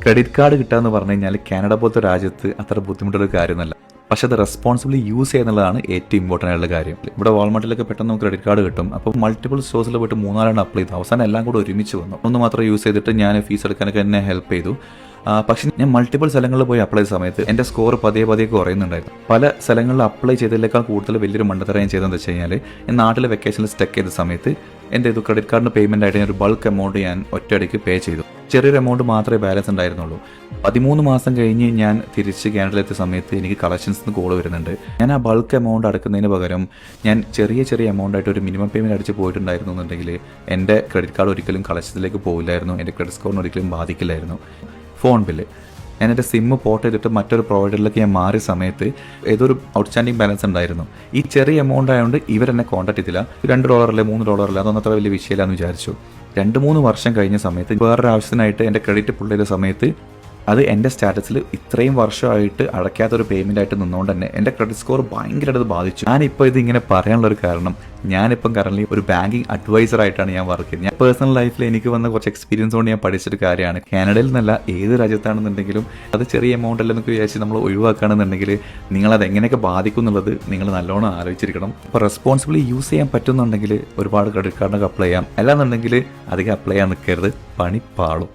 Credit card കിട്ടുക എന്ന് പറഞ്ഞു കഴിഞ്ഞാൽ കാനഡ പോലത്തെ രാജ്യത്ത് അത്ര ബുദ്ധിമുട്ടുള്ള കാര്യമൊന്നുമല്ല. പക്ഷെ അത് റെസ്പോൺസിബിളി യൂസ് ചെയ്യുന്നുള്ളതാണ് ഏറ്റവും ഇമ്പോർട്ടൻ്റ് ആയിട്ടുള്ള കാര്യം. ഇവിടെ വാൾമാർട്ടിലൊക്കെ പെട്ടെന്ന് നമുക്ക് ക്രെഡിറ്റ് കാർഡ് കിട്ടും. അപ്പോൾ മൾട്ടിപ്പിൾ സ്റ്റോഴ്സിൽ പോയിട്ട് 3-4 അപ്ലൈ ചെയ്തു. അവസാനം എല്ലാം കൂടെ ഒരുമിച്ച് വന്നു. ഒന്ന് മാത്രം യൂസ് ചെയ്തിട്ട് ഞാൻ ഫീസ് എടുക്കാനൊക്കെ എന്നെ ഹെൽപ്പ് ചെയ്തു. പക്ഷെ ഞാൻ മൾട്ടിപ്പിൾ സ്ഥലങ്ങളിൽ പോയി അപ്ലൈ ചെയ്ത സമയത്ത് എൻ്റെ സ്കോർ പതിയെ കുറയുന്നുണ്ടായിരുന്നു. പല സ്ഥലങ്ങളിൽ അപ്ലൈ ചെയ്തതിനേക്കാൾ കൂടുതൽ വലിയൊരു മണ്ടത്തരം ഞാൻ ചെയ്തതെന്ന് വെച്ച് കഴിഞ്ഞാൽ, ഞാൻ നാട്ടിലെ വെക്കേഷനിൽ സ്റ്റക്ക് ചെയ്ത സമയത്ത് എൻ്റെ ക്രെഡിറ്റ് കാർഡിന് പേയ്മെൻ്റ് ആയിട്ട് ഞാൻ ഒരു ബൾക്ക് എമൗണ്ട് ഞാൻ ഒറ്റയടിക്ക് പേ ചെയ്തു. ചെറിയൊരു എമൗണ്ട് മാത്രമേ ബാലൻസ് ഉണ്ടായിരുന്നുള്ളൂ. 13 മാസം കഴിഞ്ഞ് ഞാൻ തിരിച്ച് കാനഡയിലെത്തിയ സമയത്ത് എനിക്ക് കളക്ഷൻസ് നിന്ന് കോൾ വരുന്നുണ്ട്. ഞാൻ ആ ബൾക്ക് എമൗണ്ട് അടക്കുന്നതിന് പകരം ഞാൻ ചെറിയ എമൗണ്ട് ആയിട്ട് ഒരു മിനിമം പേയ്മെൻറ്റ് അടിച്ച് പോയിട്ടുണ്ടായിരുന്നു എന്നുണ്ടെങ്കിൽ എൻ്റെ ക്രെഡിറ്റ് കാർഡ് ഒരിക്കലും കളക്ഷൻസിലേക്ക് പോകില്ലായിരുന്നു. എൻ്റെ ക്രെഡിറ്റ് സ്കോറിന് ഒരിക്കലും ബാധിക്കില്ലായിരുന്നു. ഫോൺ ബില്ല് ഞാൻ എൻ്റെ സിമ്മ് പോർട്ട് ചെയ്തിട്ട് മറ്റൊരു പ്രൊവൈഡറിലേക്ക് ഞാൻ മാറിയ സമയത്ത് ഏതൊരു ഔട്ട്സ്റ്റാൻഡിങ് ബാലൻസ് ഉണ്ടായിരുന്നു. ഈ ചെറിയ എമൗണ്ട് ആയതുകൊണ്ട് ഇവരെന്നെ കോൺടാക്ട് ചെയ്തില്ല. $2 $3 അതൊന്നും അത്ര വലിയ വിഷയമില്ലാന്ന് വിചാരിച്ചു. 2-3 വർഷം കഴിഞ്ഞ സമയത്ത് വേറൊരു ആവശ്യത്തിനായിട്ട് എൻ്റെ ക്രെഡിറ്റ് പുൾ ചെയ്ത സമയത്ത് അത് എൻ്റെ സ്റ്റാറ്റസിൽ ഇത്രയും വർഷമായിട്ട് അടയ്ക്കാത്തൊരു പേയ്മെൻ്റ് ആയിട്ട് നിന്നുകൊണ്ട് തന്നെ എൻ്റെ ക്രെഡിറ്റ് സ്കോർ ഭയങ്കരമായിട്ട് ബാധിച്ചു. ഞാനിപ്പോൾ ഇത് ഇങ്ങനെ പറയാനുള്ളൊരു കാരണം, ഞാനിപ്പം കറൻറ്റ്ലി ഒരു ബാങ്കിങ് അഡ്വൈസർ ആയിട്ടാണ് ഞാൻ വർക്ക് ചെയ്യുന്നത്. ഞാൻ പേഴ്സണൽ ലൈഫിൽ എനിക്ക് വന്ന കുറച്ച് എക്സ്പീരിയൻസ് കൊണ്ട് ഞാൻ പഠിച്ചൊരു കാര്യമാണ്. കാനഡയിൽ നിന്നല്ല, ഏത് രാജ്യത്താണെന്നുണ്ടെങ്കിലും അത് ചെറിയ എമൗണ്ട് അല്ലെന്നൊക്കെ വിചാരിച്ച് നമ്മൾ ഒഴിവാക്കുകയാണെന്നുണ്ടെങ്കിൽ നിങ്ങളത് എങ്ങനെയൊക്കെ ബാധിക്കും എന്നുള്ളത് നിങ്ങൾ നല്ലോണം ആലോചിച്ചിരിക്കണം. അപ്പോൾ റെസ്പോൺസിബിളി യൂസ് ചെയ്യാൻ പറ്റുന്നുണ്ടെങ്കിൽ ഒരുപാട് ക്രെഡിറ്റ് കാർഡൊക്കെ അപ്ലൈ ചെയ്യാം. അല്ലാന്നുണ്ടെങ്കിൽ അധികം അപ്ലൈ ചെയ്യാൻ നിൽക്കരുത്, പണി പാളും.